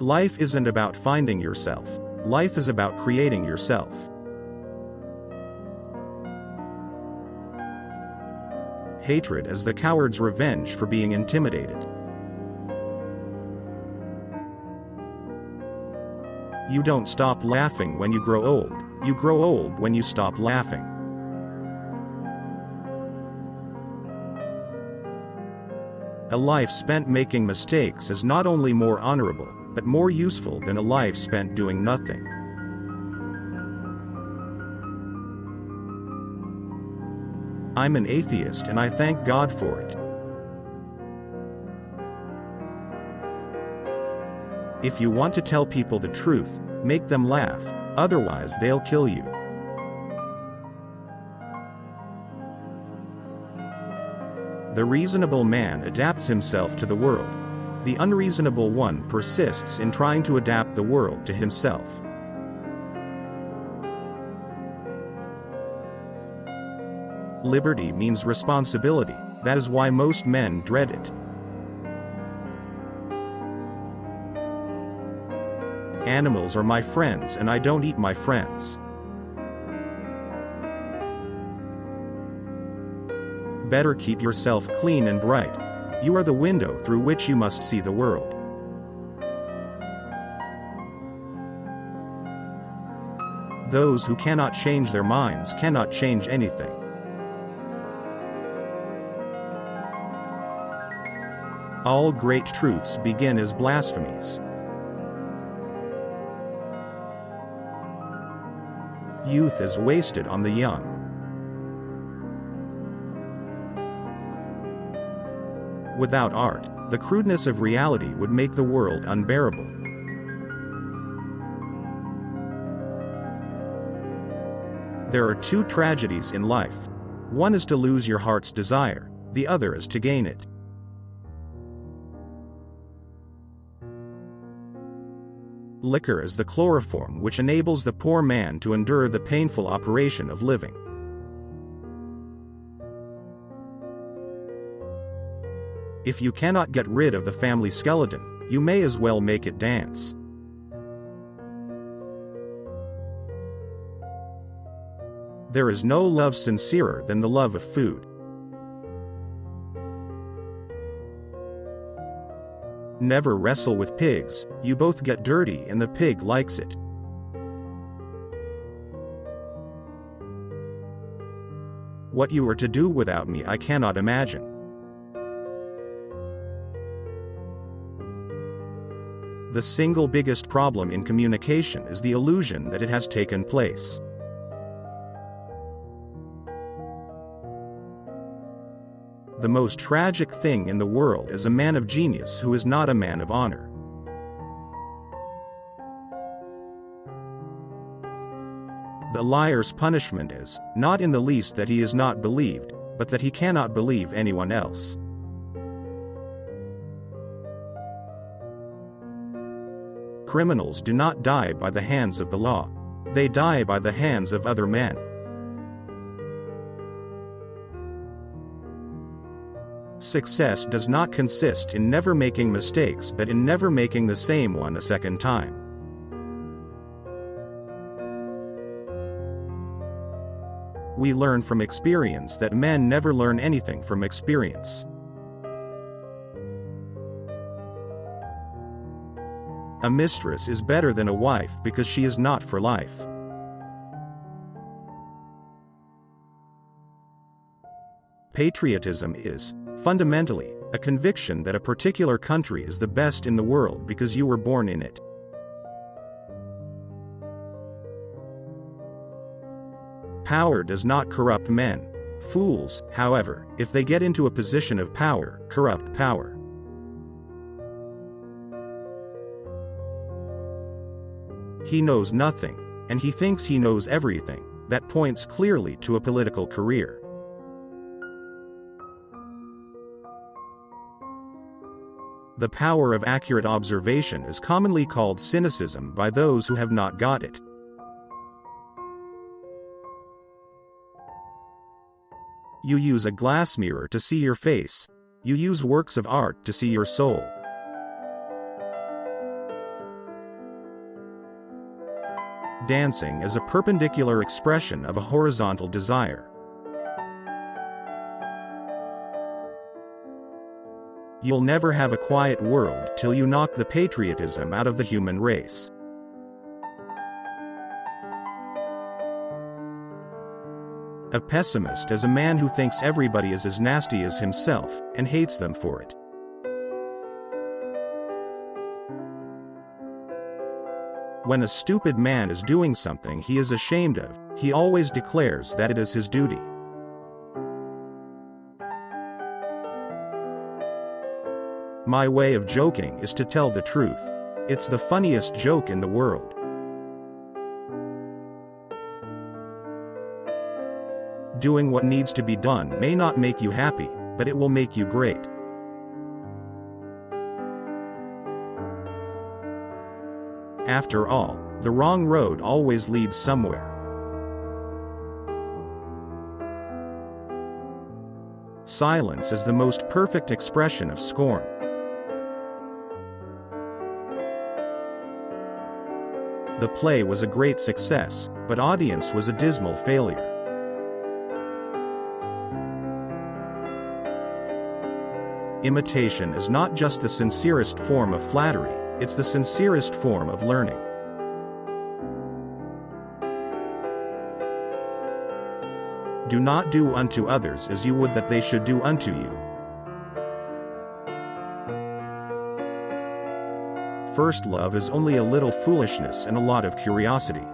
Life isn't about finding yourself. Life is about creating yourself. Hatred is the coward's revenge for being intimidated. You don't stop laughing when you grow old. You grow old when you stop laughing. A life spent making mistakes is not only more honorable, but more useful than a life spent doing nothing. I'm an atheist and I thank God for it. If you want to tell people the truth, make them laugh, otherwise they'll kill you. The reasonable man adapts himself to the world. The unreasonable one persists in trying to adapt the world to himself. Liberty means responsibility. That is why most men dread it. Animals are my friends and I don't eat my friends. Better keep yourself clean and bright. You are the window through which you must see the world. Those who cannot change their minds cannot change anything. All great truths begin as blasphemies. Youth is wasted on the young. Without art, the crudeness of reality would make the world unbearable. There are two tragedies in life. One is to lose your heart's desire, the other is to gain it. Liquor is the chloroform which enables the poor man to endure the painful operation of living. If you cannot get rid of the family skeleton, you may as well make it dance. There is no love sincerer than the love of food. Never wrestle with pigs, you both get dirty and the pig likes it. What you are to do without me I cannot imagine. The single biggest problem in communication is the illusion that it has taken place. The most tragic thing in the world is a man of genius who is not a man of honor. The liar's punishment is, not in the least that he is not believed, but that he cannot believe anyone else. Criminals do not die by the hands of the law. They die by the hands of other men. Success does not consist in never making mistakes but in never making the same one a second time. We learn from experience that men never learn anything from experience. A mistress is better than a wife because she is not for life. Patriotism is, fundamentally, a conviction that a particular country is the best in the world because you were born in it. Power does not corrupt men. Fools, however, if they get into a position of power, corrupt power. He knows nothing, and he thinks he knows everything. That points clearly to a political career. The power of accurate observation is commonly called cynicism by those who have not got it. You use a glass mirror to see your face. You use works of art to see your soul. Dancing is a perpendicular expression of a horizontal desire. You'll never have a quiet world till you knock the patriotism out of the human race. A pessimist is a man who thinks everybody is as nasty as himself, and hates them for it. When a stupid man is doing something he is ashamed of, he always declares that it is his duty. My way of joking is to tell the truth. It's the funniest joke in the world. Doing what needs to be done may not make you happy, but it will make you great. After all, the wrong road always leads somewhere. Silence is the most perfect expression of scorn. The play was a great success, but audience was a dismal failure. Imitation is not just the sincerest form of flattery, it's the sincerest form of learning. Do not do unto others as you would that they should do unto you. First love is only a little foolishness and a lot of curiosity.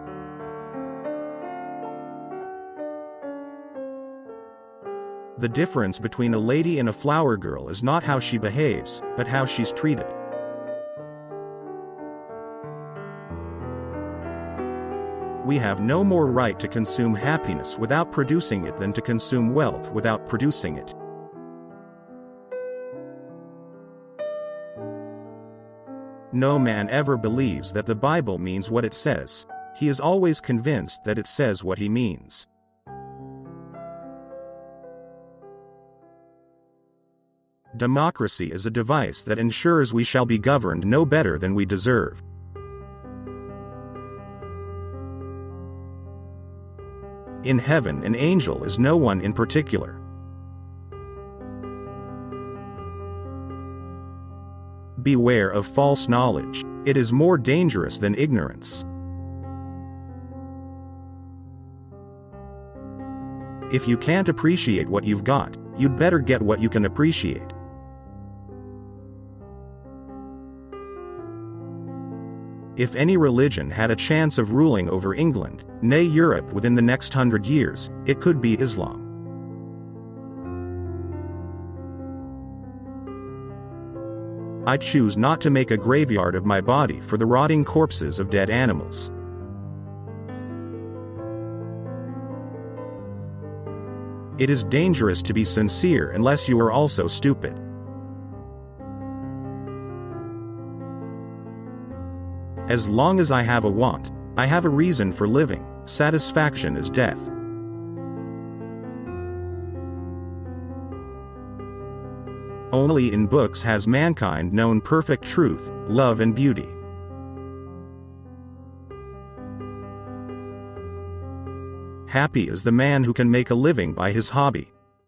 The difference between a lady and a flower girl is not how she behaves, but how she's treated. We have no more right to consume happiness without producing it than to consume wealth without producing it. No man ever believes that the Bible means what it says. He is always convinced that it says what he means. Democracy is a device that ensures we shall be governed no better than we deserve. In heaven, an angel is no one in particular. Beware of false knowledge. It is more dangerous than ignorance. If you can't appreciate what you've got, you'd better get what you can appreciate. If any religion had a chance of ruling over England, nay Europe within the next 100 years, it could be Islam. I choose not to make a graveyard of my body for the rotting corpses of dead animals. It is dangerous to be sincere unless you are also stupid. As long as I have a want, I have a reason for living. Satisfaction is death. Only in books has mankind known perfect truth, love and beauty. Happy is the man who can make a living by his hobby.